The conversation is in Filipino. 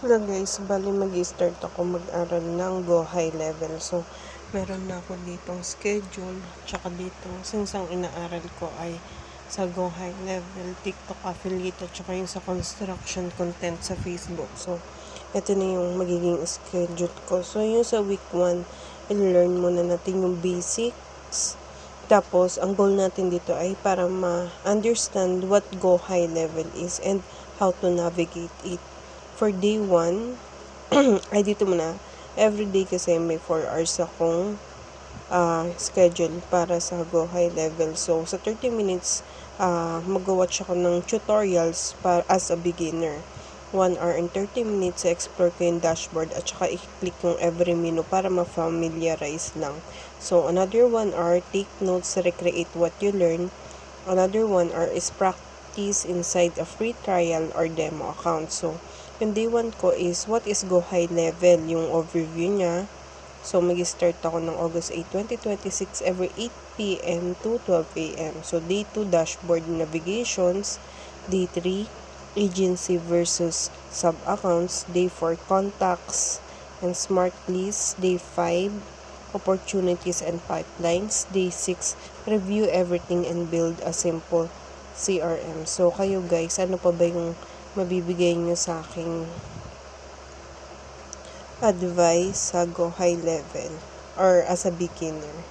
Hello guys, bali mag-start ako mag-aral ng Go High Level. So, meron na ako ditong schedule. Tsaka dito, since ang inaaral ko ay sa Go High Level, TikTok affiliate, at tsaka yung sa construction content sa Facebook. So, ito na yung magiging schedule ko. So, yung sa week 1, i-learn muna natin yung basics. Tapos, ang goal natin dito ay para ma-understand what Go High Level is and how to navigate it. For day 1, ay dito muna, everyday kasi may 4 hours akong schedule para sa Go High Level. So, sa 30 minutes, mag-watch ako ng tutorials para as a beginner. 1 hour and 30 minutes sa explore ko yung dashboard at saka i-click yung every menu para ma-familiarize lang. So, another 1 hour, take notes, recreate what you learn. Another 1 hour is practice inside a free trial or demo account. So, yung day 1 ko is what is Go High Level, yung overview niya. So, mag-start ako ng August 8, 2026 every 8 p.m. to 12 a.m. So, day 2, dashboard navigations. Day 3, agency versus sub-accounts. Day 4, contacts and smart lists. Day 5, opportunities and pipelines. Day 6, review everything and build a simple CRM. So, kayo guys, ano pa ba yung mabibigay nyo sa aking advice sa Go High Level or as a beginner?